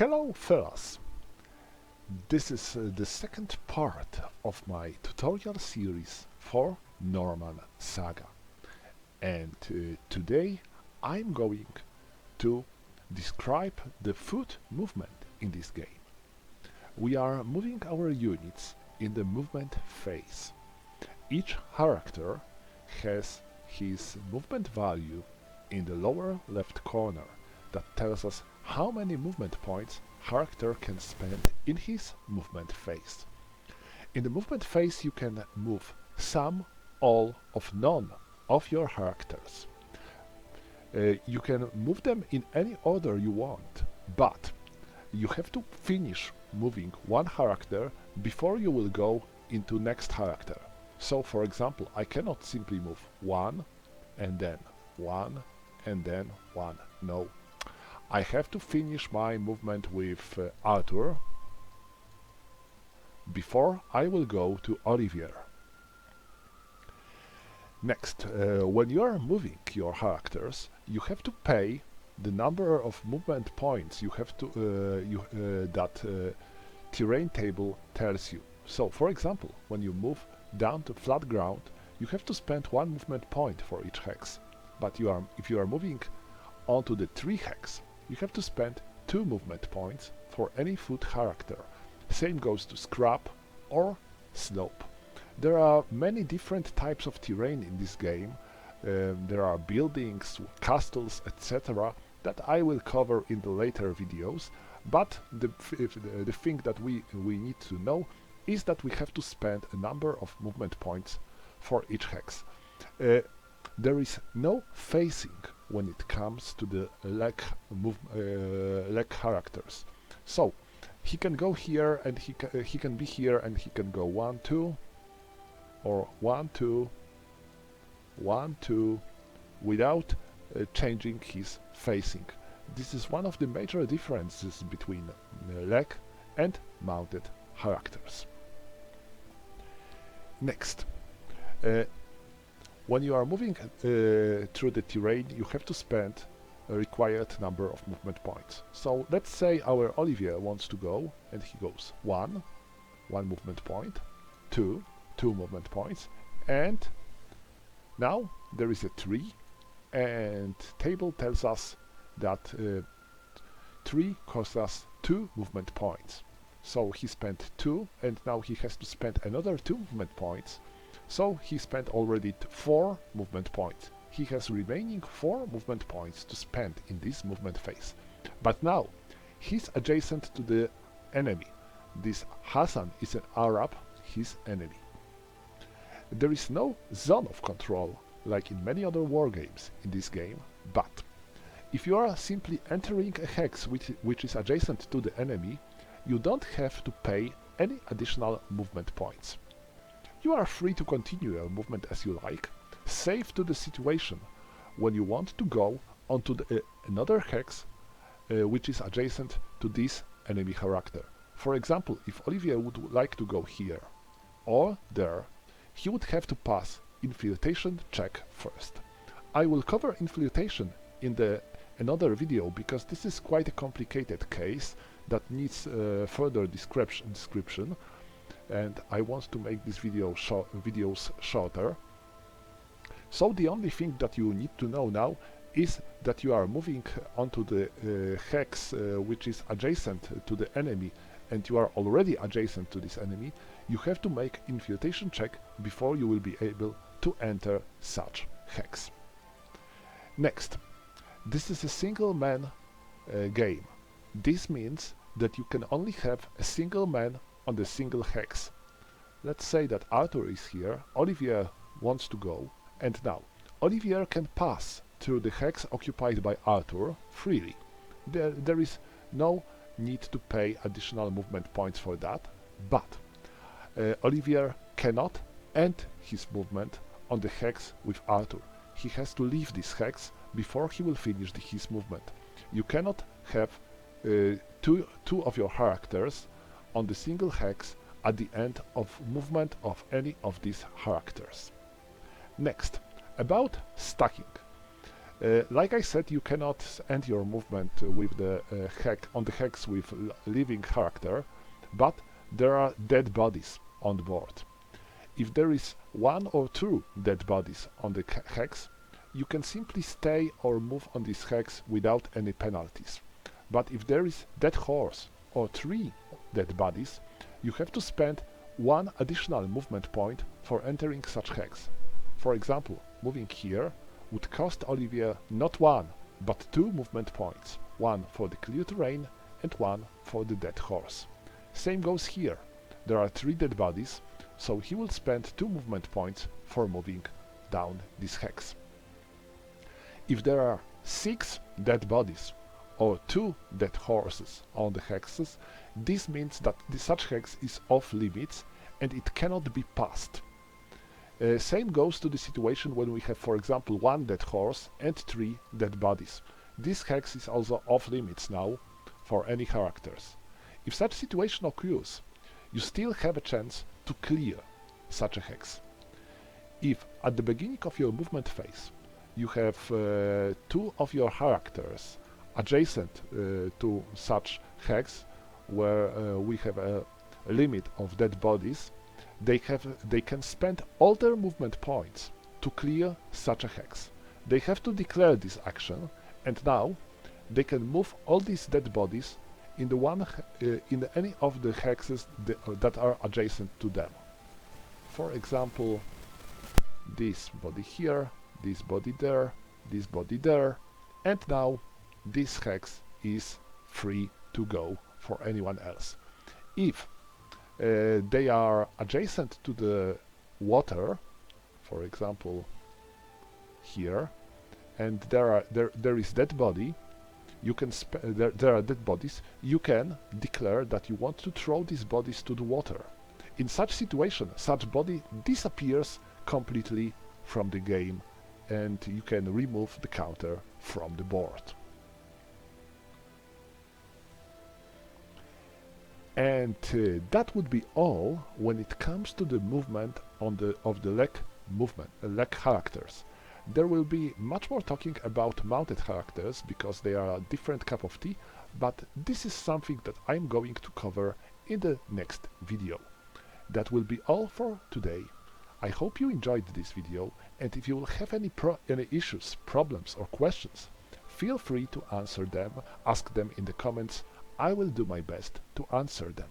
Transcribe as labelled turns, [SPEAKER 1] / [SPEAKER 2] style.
[SPEAKER 1] Hello fellas! This is the second part of my tutorial series for Norman Saga, and today I'm going to describe the foot movement in this game. We are moving our units in the movement phase. Each character has his movement value in the lower left corner that tells us how many movement points character can spend in his movement phase. In the movement phase you can move some, all, or none of your characters. You can move them in any order you want, but you have to finish moving one character before you will go into next character. So for example, I cannot simply move one and then one and then one. No. I have to finish my movement with Arthur before I will go to Olivier. Next, when you are moving your characters, you have to pay the number of movement points you have to that terrain table tells you. So, for example, when you move down to flat ground, you have to spend one movement point for each hex. But if you are moving onto the tree hex, you have to spend 2 movement points for any foot character. Same goes to scrap or slope. There are many different types of terrain in this game. There are buildings, castles, etc. that I will cover in the later videos, but the thing that we need to know is that we have to spend a number of movement points for each hex. There is no facing when it comes to the leg characters. So he can go here and he can be here and he can go 1, 2 or 1, 2, 1, 2 without changing his facing. This is one of the major differences between leg and mounted characters. Next, when you are moving through the terrain, you have to spend a required number of movement points. So let's say our Olivier wants to go, and he goes 1 movement point, 2 movement points, and now there is a tree, and table tells us that tree costs us 2 movement points. So he spent 2, and now he has to spend another 2 movement points. So he spent already 4 movement points. He has remaining 4 movement points to spend in this movement phase. But now, he's adjacent to the enemy. This Hassan is an Arab, his enemy. There is no zone of control, like in many other wargames in this game, but if you are simply entering a hex which is adjacent to the enemy, you don't have to pay any additional movement points. You are free to continue your movement as you like, save to the situation when you want to go onto another hex which is adjacent to this enemy character. For example, if Olivier would like to go here or there, he would have to pass infiltration check first. I will cover infiltration in another video because this is quite a complicated case that needs further description, and I want to make these videos shorter. So the only thing that you need to know now is that you are moving onto the hex which is adjacent to the enemy, and you are already adjacent to this enemy. You have to make infiltration check before you will be able to enter such hex. Next, this is a single man game. This means that you can only have a single man on the single hex. Let's say that Arthur is here, Olivier wants to go, and now Olivier can pass through the hex occupied by Arthur freely. There is no need to pay additional movement points for that, but Olivier cannot end his movement on the hex with Arthur. He has to leave this hex before he will finish his movement. You cannot have two of your characters on the single hex at the end of movement of any of these characters. Next, about stacking. Like I said, you cannot end your movement with the on the hex with living character, but there are dead bodies on the board. If there is one or two dead bodies on the hex, you can simply stay or move on this hex without any penalties. But if there is dead horse or three dead bodies, you have to spend one additional movement point for entering such hex. For example, moving here would cost Olivier not one, but two movement points, one for the clear terrain and one for the dead horse. Same goes here. There are three dead bodies, so he will spend two movement points for moving down this hex. If there are six dead bodies or two dead horses on the hexes, this means that such hex is off limits and it cannot be passed. Same goes to the situation when we have, for example, one dead horse and three dead bodies. This hex is also off limits now for any characters. If such situation occurs, you still have a chance to clear such a hex. If at the beginning of your movement phase you have two of your characters adjacent to such hex where we have a limit of dead bodies, they can spend all their movement points to clear such a hex. They have to declare this action, and now they can move all these dead bodies in in any of the hexes that are adjacent to them. For example, this body here, this body there, this body there, and now this hex is free to go for anyone else. If they are adjacent to the water, for example here, and there is dead body, you can there are dead bodies, you can declare that you want to throw these bodies to the water. In such situation, such body disappears completely from the game and you can remove the counter from the board. And that would be all when it comes to the movement of the leg characters. There will be much more talking about mounted characters because they are a different cup of tea, but this is something that I'm going to cover in the next video. That will be all for today. I hope you enjoyed this video, and if you will have any issues, problems or questions, feel free to ask them in the comments. I will do my best to answer them.